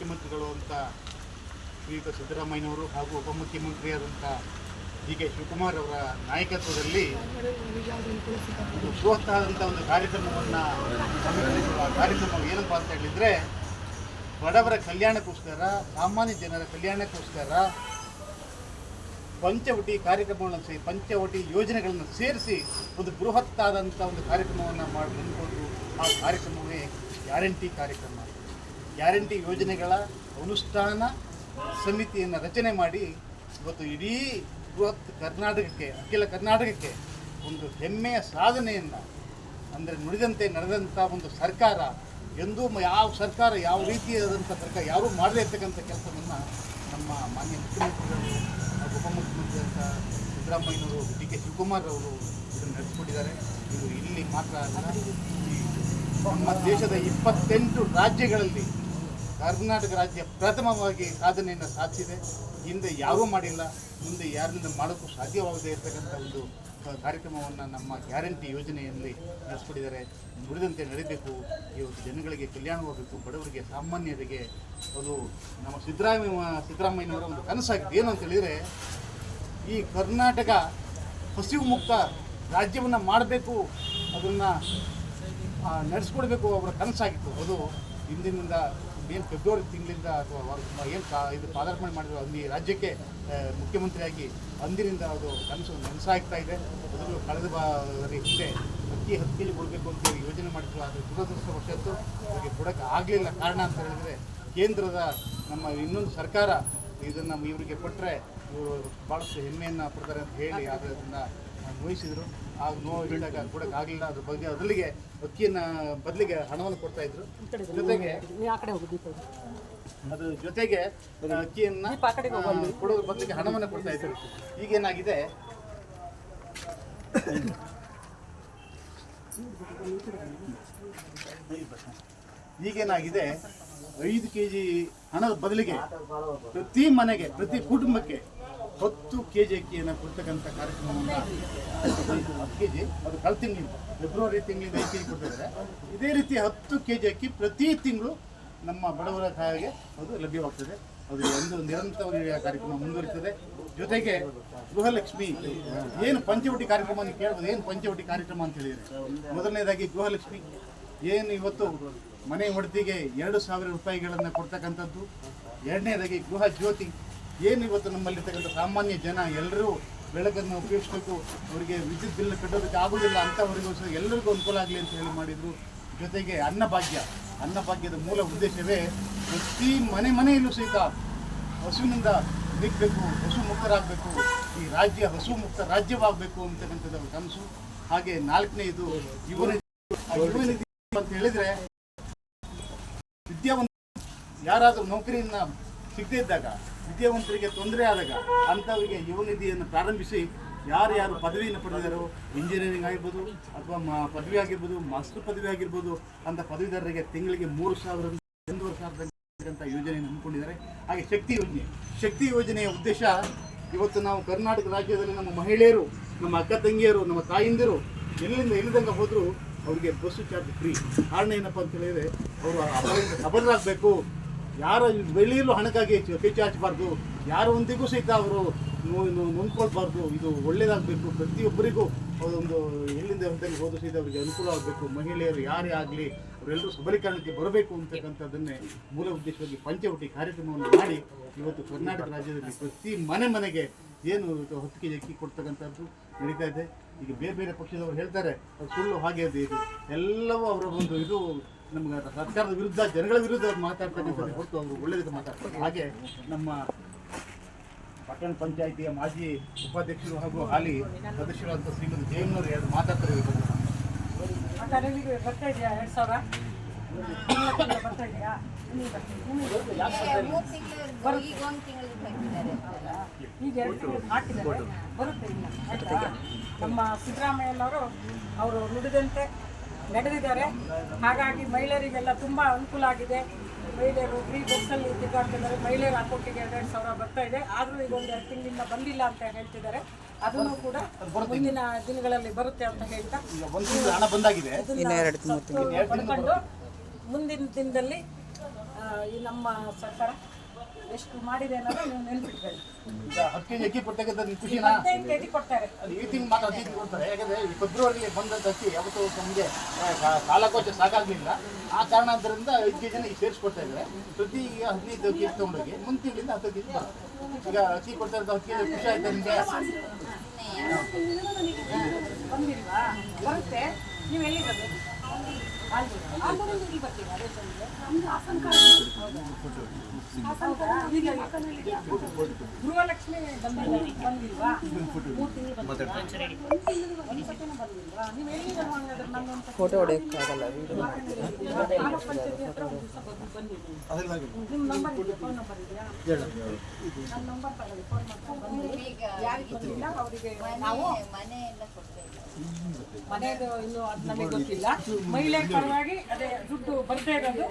ಮುಖ್ಯಮಂತ್ರಿಗಳು ಅಂತ ಶ್ರೀಯುತ ಸಿದ್ದರಾಮಯ್ಯನವರು ಹಾಗೂ ಉಪಮುಖ್ಯಮಂತ್ರಿಯಾದಂಥ ಡಿ ಕೆ ಶಿವಕುಮಾರ್ ಅವರ ನಾಯಕತ್ವದಲ್ಲಿ ಒಂದು ಬೃಹತ್ತಾದಂಥ ಒಂದು ಕಾರ್ಯಕ್ರಮವನ್ನು ಹಮ್ಮಿಕೊಂಡಿರುವ ಕಾರ್ಯಕ್ರಮ ಏನಪ್ಪ ಅಂತ ಹೇಳಿದರೆ ಬಡವರ ಕಲ್ಯಾಣಕ್ಕೋಸ್ಕರ, ಸಾಮಾನ್ಯ ಜನರ ಕಲ್ಯಾಣಕ್ಕೋಸ್ಕರ ಪಂಚವಟಿ ಕಾರ್ಯಕ್ರಮಗಳನ್ನು ಪಂಚವಟಿ ಯೋಜನೆಗಳನ್ನು ಸೇರಿಸಿ ಒಂದು ಬೃಹತ್ತಾದಂಥ ಒಂದು ಕಾರ್ಯಕ್ರಮವನ್ನು ಮಾಡಿಕೊಂಡು ಆ ಕಾರ್ಯಕ್ರಮವೇ ಗ್ಯಾರಂಟಿ ಕಾರ್ಯಕ್ರಮ. ಗ್ಯಾರಂಟಿ ಯೋಜನೆಗಳ ಅನುಷ್ಠಾನ ಸಮಿತಿಯನ್ನು ರಚನೆ ಮಾಡಿ ಇವತ್ತು ಇಡೀ ಬೃಹತ್ ಕರ್ನಾಟಕಕ್ಕೆ, ಅಖಿಲ ಕರ್ನಾಟಕಕ್ಕೆ ಒಂದು ಹೆಮ್ಮೆಯ ಸಾಧನೆಯನ್ನು, ಅಂದರೆ ನುಡಿದಂತೆ ನಡೆದಂಥ ಒಂದು ಸರ್ಕಾರ ಎಂದೂ ಯಾವ ಸರ್ಕಾರ ಯಾವ ರೀತಿಯಾದಂಥ ಸರ್ಕಾರ ಯಾರೂ ಮಾಡದೇ ಇರ್ತಕ್ಕಂಥ ಕೆಲಸವನ್ನು ನಮ್ಮ ಮಾನ್ಯ ಮುಖ್ಯಮಂತ್ರಿಗಳು ಹಾಗೂ ಉಪಮುಖ್ಯಮಂತ್ರಿ ಅಂತ ಸಿದ್ದರಾಮಯ್ಯನವರು, ಡಿ ಕೆ ಶಿವಕುಮಾರ್ ಅವರು ಇದನ್ನು ನಡೆಸಿಕೊಟ್ಟಿದ್ದಾರೆ. ಇದು ಇಲ್ಲಿ ಮಾತ್ರ ಅಲ್ಲ, ನಮ್ಮ ದೇಶದ 28 ರಾಜ್ಯಗಳಲ್ಲಿ ಕರ್ನಾಟಕ ರಾಜ್ಯ ಪ್ರಥಮವಾಗಿ ಸಾಧನೆಯನ್ನು ಸಾಧಿಸಿದೆ. ಹಿಂದೆ ಯಾರೂ ಮಾಡಿಲ್ಲ, ಮುಂದೆ ಯಾರಿಂದ ಮಾಡೋಕ್ಕೂ ಸಾಧ್ಯವಾಗದೇ ಇರತಕ್ಕಂಥ ಒಂದು ಕಾರ್ಯಕ್ರಮವನ್ನು ನಮ್ಮ ಗ್ಯಾರಂಟಿ ಯೋಜನೆಯಲ್ಲಿ ನಡೆಸ್ಕೊಟ್ಟಿದ್ದಾರೆ. ನುಡಿದಂತೆ ನಡೀಬೇಕು, ಇವತ್ತು ಜನಗಳಿಗೆ ಕಲ್ಯಾಣವಾಗಬೇಕು, ಬಡವರಿಗೆ, ಸಾಮಾನ್ಯರಿಗೆ. ಅದು ನಮ್ಮ ಸಿದ್ದರಾಮಯ್ಯನವರ ಒಂದು ಕನಸಾಗಿತ್ತು. ಏನು ಅಂತ ಹೇಳಿದರೆ, ಈ ಕರ್ನಾಟಕ ಹಸಿವು ಮುಕ್ತ ರಾಜ್ಯವನ್ನು ಮಾಡಬೇಕು, ಅದನ್ನು ನಡೆಸ್ಕೊಡ್ಬೇಕು ಅವರ ಕನಸಾಗಿತ್ತು. ಅದು ಹಿಂದಿನಿಂದ ಏನು ಫೆಬ್ರವರಿ ತಿಂಗಳಿಂದ ಅಥವಾ ಏನು ಇದು ಪಾದಾರ್ಪಣೆ ಮಾಡಿದ್ರು ಅಲ್ಲಿ ರಾಜ್ಯಕ್ಕೆ ಮುಖ್ಯಮಂತ್ರಿಯಾಗಿ ಅಂದಿನಿಂದ ಅದು ಕನಸು ನನಸಾಗ್ತಾ ಇದೆ. ಅದರಲ್ಲೂ ಕಳೆದ ಹಿಂದೆ ಅಕ್ಕಿ 10 kg ಕೊಡಬೇಕು ಅಂತೇಳಿ ಯೋಜನೆ ಮಾಡಿದ್ರು. ಆದರೆ ದುರದೃಷ್ಟವಶಾತ್ತು ಅವರಿಗೆ ಕೊಡೋಕ್ಕೆ ಆಗಲಿಲ್ಲ. ಕಾರಣ ಅಂತ ಹೇಳಿದರೆ ಕೇಂದ್ರದ ನಮ್ಮ ಇನ್ನೊಂದು ಸರ್ಕಾರ ಇದನ್ನು ಇವರಿಗೆ ಕೊಟ್ಟರೆ ಇವರು ಭಾಳಷ್ಟು ಹೆಮ್ಮೆಯನ್ನು ಪಡ್ತಾರೆ ಅಂತ ಹೇಳಿ ಅದನ್ನು ವಹಿಸಿದರು. ಆಗ ನೋಡಿದಾಗ ಕೊಡೋಕ್ಕಾಗಲಿಲ್ಲ. ಅದ್ರ ಬಗ್ಗೆ ಅದರಲ್ಲಿಗೆ ಅಕ್ಕಿಯನ್ನು ಬದಲಿಗೆ ಹಣವನ್ನು ಕೊಡ್ತಾಯಿದ್ರು. ಜೊತೆಗೆ ಅಕ್ಕಿಯನ್ನು ಕೊಡೋದ್ರ ಬದಲಿಗೆ ಹಣವನ್ನು ಕೊಡ್ತಾಯಿದ್ರು. ಈಗೇನಾಗಿದೆ, 5 kg ಹಣದ ಬದಲಿಗೆ ಪ್ರತಿ ಮನೆಗೆ, ಪ್ರತಿ ಕುಟುಂಬಕ್ಕೆ 10 kg ಅಕ್ಕಿಯನ್ನು ಕೊಡ್ತಕ್ಕಂಥ ಕಾರ್ಯಕ್ರಮವನ್ನು 10 kg ಅದು ಕಳೆದ ತಿಂಗಳಿಂದ ಫೆಬ್ರವರಿ ತಿಂಗಳಿಂದ 5 kg ಕೊಡ್ತಿದ್ದಾರೆ. ಇದೇ ರೀತಿ 10 kg ಅಕ್ಕಿ ಪ್ರತಿ ತಿಂಗಳು ನಮ್ಮ ಬಡವರ ಕಾಯಿಗೆ ಅದು ಲಭ್ಯವಾಗ್ತದೆ. ಅದು ಒಂದು ನಿರಂತರವಾಗಿ ಕಾರ್ಯಕ್ರಮ ಮುಂದುವರಿತದೆ. ಜೊತೆಗೆ ಗೃಹಲಕ್ಷ್ಮಿ ಏನು ಪಂಚವಟಿ ಕಾರ್ಯಕ್ರಮ ನೀವು ಕೇಳ್ಬೋದು. ಏನು ಪಂಚವಟಿ ಕಾರ್ಯಕ್ರಮ ಅಂತ ಹೇಳಿದರೆ, ಮೊದಲನೇದಾಗಿ ಗೃಹಲಕ್ಷ್ಮಿ ಏನು ಇವತ್ತು ಮನೆ ಒಡತಿಗೆ 2,000 ರೂಪಾಯಿಗಳನ್ನು ಕೊಡ್ತಕ್ಕಂಥದ್ದು. ಎರಡನೇದಾಗಿ ಗೃಹ ಜ್ಯೋತಿ, ಏನು ಇವತ್ತು ನಮ್ಮಲ್ಲಿರ್ತಕ್ಕಂಥ ಸಾಮಾನ್ಯ ಜನ ಎಲ್ಲರೂ ಬೆಳಕನ್ನು ಉಪಯೋಗಿಸಬೇಕು, ಅವರಿಗೆ ವಿದ್ಯುತ್ ಬಿಲ್ ಕಟ್ಟೋದಕ್ಕೆ ಆಗೋದಿಲ್ಲ, ಅಂಥವರಿಗೂ ಸಹ ಎಲ್ಲರಿಗೂ ಅನುಕೂಲ ಆಗಲಿ ಅಂತ ಹೇಳಿ ಮಾಡಿದರು. ಜೊತೆಗೆ ಅನ್ನಭಾಗ್ಯದ ಮೂಲ ಉದ್ದೇಶವೇ ಪ್ರತಿ ಮನೆಯಲ್ಲೂ ಸಹಿತ ಹಸುವಿನಿಂದ ನಿಲ್ಲಬೇಕು, ಹಸು ಮುಕ್ತರಾಗಬೇಕು, ಈ ರಾಜ್ಯ ಹಸು ಮುಕ್ತ ರಾಜ್ಯವಾಗಬೇಕು ಅಂತಕ್ಕಂಥದ್ದು ಕನಸು. ಹಾಗೆ 4ನೇದು ಯುವ ನಿಧಿ ಅಂತ ಹೇಳಿದರೆ, ವಿದ್ಯಾವಂತ ಯಾರಾದರೂ ನೌಕರಿಯನ್ನು ಸಿಗದೇ ಇದ್ದಾಗ, ವಿದ್ಯಾವಂತರಿಗೆ ತೊಂದರೆ ಆದಾಗ ಅಂಥವರಿಗೆ ಯುವ ನಿಧಿಯನ್ನು ಪ್ರಾರಂಭಿಸಿ ಯಾರು ಪದವಿಯನ್ನು ಪಡೆದಿದ್ದಾರೋ, ಇಂಜಿನಿಯರಿಂಗ್ ಆಗಿರ್ಬೋದು ಅಥವಾ ಪದವಿ ಆಗಿರ್ಬೋದು, ಮಾಸ್ಟರ್ ಪದವಿ ಆಗಿರ್ಬೋದು, ಅಂಥ ಪದವೀಧರರಿಗೆ ತಿಂಗಳಿಗೆ 3,000 ಅಂತ ಯೋಜನೆಯನ್ನು ಹಮ್ಮಿಕೊಂಡಿದ್ದಾರೆ. ಹಾಗೆ ಶಕ್ತಿ ಯೋಜನೆಯ ಉದ್ದೇಶ, ಇವತ್ತು ನಾವು ಕರ್ನಾಟಕ ರಾಜ್ಯದಲ್ಲಿ ನಮ್ಮ ಮಹಿಳೆಯರು, ನಮ್ಮ ಅಕ್ಕ ತಂಗಿಯರು, ನಮ್ಮ ತಾಯಿಂದಿರು ಎಲ್ಲಿಂದ ಹೋದರೂ ಅವರಿಗೆ ಬಸ್ಸು ಚಾರ್ಜ್ ಫ್ರೀ. ಕಾರಣ ಏನಪ್ಪ ಅಂತ ಹೇಳಿದರೆ, ಅವರು ಸಬಲರಾಗಬೇಕು, ಯಾರ ಬೆಳೆಯಲು ಹಣಕ್ಕಾಗಿ ಕೈ ಚಾಚಬಾರ್ದು, ಯಾರ ಒಂದಿಗೂ ಸಹಿತ ಅವರು ನೊಂದ್ಕೊಳ್ಬಾರ್ದು. ಇದು ಒಳ್ಳೆಯದಾಗಬೇಕು, ಪ್ರತಿಯೊಬ್ಬರಿಗೂ ಒಂದು ಎಲ್ಲಿಂದ ಹೋದರೂ ಸಹಿತ ಅವರಿಗೆ ಅನುಕೂಲ ಆಗಬೇಕು. ಮಹಿಳೆಯರು ಯಾರೇ ಆಗಲಿ ಅವರೆಲ್ಲರೂ ಸಬಲೀಕರಣಕ್ಕೆ ಬರಬೇಕು ಅಂತಕ್ಕಂಥದ್ದನ್ನೇ ಮೂಲ ಉದ್ದೇಶವಾಗಿ ಪಂಚವಟಿ ಕಾರ್ಯಕ್ರಮವನ್ನು ಮಾಡಿ ಇವತ್ತು ಕರ್ನಾಟಕ ರಾಜ್ಯದಲ್ಲಿ ಪ್ರತಿ ಮನೆಗೆ ಏನು 10 kg ಅಕ್ಕಿ ಕೊಡ್ತಕ್ಕಂಥದ್ದು ನಡೀತಾ ಇದೆ. ಈಗ ಬೇರೆ ಪಕ್ಷದವರು ಹೇಳ್ತಾರೆ ಅದು ಸುಳ್ಳು, ಹಾಗೆ ಅದು ಇದು ಎಲ್ಲವೂ ಅವರ ಒಂದು ಇದು ನಮ್ಗೆ ಸರ್ಕಾರದ ವಿರುದ್ಧ, ಜನಗಳ ವಿರುದ್ಧ ಮಾತಾಡ್ತಕ್ಕಂಥದ್ದು ಹೊರತು ಅವರು ಒಳ್ಳೆಯದಕ್ಕೆ ಮಾತಾಡ್ತಾರೆ. ಹಾಗೆ ನಮ್ಮ ಪಟ್ಟಣ ಪಂಚಾಯಿತಿಯ ಮಾಜಿ ಉಪಾಧ್ಯಕ್ಷರು ಹಾಗೂ ಹಾಲಿ ಸದಸ್ಯರಾದಂಥ ಶ್ರೀಮತಿ ಜಯಮ್ಮನವರು ಎರಡು ಮಾತಾಡ್ತಾರೆ. ನಮ್ಮ ಸಿದ್ದರಾಮಯ್ಯನವರು ಅವರು ನುಡಿದಂತೆ ನಡೆದಿದ್ದಾರೆ. ಹಾಗಾಗಿ ಮಹಿಳೆಯರಿಗೆಲ್ಲ ತುಂಬ ಅನುಕೂಲ ಆಗಿದೆ. ಮಹಿಳೆಯರು ಫ್ರೀ ಬಸ್ಸಲ್ಲಿ ತಿರುಗಾಡ್ತಿದ್ದಾರೆ. ಮಹಿಳೆಯರ ಅಕೌಂಟಿಗೆ 2,000 ಬರ್ತಾ ಇದೆ. ಆದರೂ ಈಗ ಒಂದು 2 ತಿಂಗಳಿಂದ ಬಂದಿಲ್ಲ ಅಂತ ಹೇಳ್ತಿದ್ದಾರೆ. ಅದನ್ನು ಕೂಡ ಮುಂದಿನ ದಿನಗಳಲ್ಲಿ ಬರುತ್ತೆ ಅಂತ ಹೇಳ್ತಾ ಪಡ್ಕೊಂಡು ಮುಂದಿನ ದಿನದಲ್ಲಿ ಈ ನಮ್ಮ ಸರ್ಕಾರ ಎಷ್ಟು ಮಾಡಿದೆ ಅನ್ನೋದು ನೀವು ನೆನ್ಪಿಟ್ಕೊಳ್ಳಿ. ಈಗ 10 ಕೆಜಿ ಅಕ್ಕಿ ಕೊಟ್ಟಾಗ ಖುಷಿನಾ? 15 ಕೆಜಿ ಕೊಡ್ತಾರೆ. ಅದು ಈ ತಿಂಗಳು ಮಾತ್ರ 10 ಕೆಜಿ ಕೊಡ್ತಾರೆ. ಯಾಕಂದರೆ ಈ ಫೆಬ್ರವರಿಗೆ ಬಂದಂಥ ಅಕ್ಕಿ ಯಾವತ್ತೂ ನಮಗೆ ಕಾಲಕೋಚ ಸಾಕಾಗಲಿಲ್ಲ. ಆ ಕಾರಣಾಂತರದಿಂದ 5 ಕೆಜಿನ ಈಗ ಸೇರಿಸ್ಕೊಡ್ತಾ ಇದ್ದಾರೆ. ಪ್ರತಿ 15 ಕೆಜಿ ತೊಗೊಂಡೋಗಿ ಮುಂದಿನ ತಿಂಗಳಿಂದ 10 ಕೆಜಿ ಬರುತ್ತೆ. ಈಗ ಅಕ್ಕಿ ಕೊಡ್ತಾ ಇರೋದು 10 ಕೆಜಿ ಖುಷಿ ಆಯ್ತಾ ನಿಮಗೆ? ಬಂದಿಲ್ವಾ? ಬರುತ್ತೆ. ನೀವು ಎಲ್ಲಿರೋದು? ಆಲ್ದೂರಿಂದ ಇಲ್ಲಿ ಬರ್ತೀರಾ ರೇಷನ್ಗೆ? ಹೌದಾ? ಈಗ ಗೃಹಲಕ್ಷ್ಮಿ ಬಂದಿಲ್ವಾ? 3 ತಿಂಗಳು ಬಂದಿಲ್ವಾ? ಒಂದ್ಸತಿನೂ ಬಂದಿಲ್ವಾ? ನೀವು ಎಲ್ಲಿರೋದು ಹಂಗಾದ್ರೆ? ನನ್ನೊಂದು ಫೋಟೋ ಹೊಡೆಯೋಕ್ಕಾಗಲ್ಲ ವೀಡಿಯೋ. ಗ್ರಾಮ ಪಂಚಾಯತಿ ಹತ್ರ ಒಂದು ದಿವಸ ಬಂದಿದ್ದೀನಿ. ನಿಮ್ಮ ನಂಬರ್ ಇದೆಯಾ? ಫೋನ್ ನಂಬರ್ ಇದೆಯಾ? ನನ್ನ ನಂಬರ್ ತಗೊಳ್ಳಿ, ಫೋನ್ ಮಾಡ್ಕೊಂಡು ಬನ್ನಿ. ಯಾರಿಗೆ ಬಂದಿಲ್ಲ ಅವರಿಗೆ ನಾವು ಮನೆಯದು ಇನ್ನೂ ಅದು ನಮಗೆ ಗೊತ್ತಿಲ್ಲ. ಮಹಿಳೆ ಪರವಾಗಿ ಅದೇ ದುಡ್ಡು ಬರ್ತಾ ಇರೋದು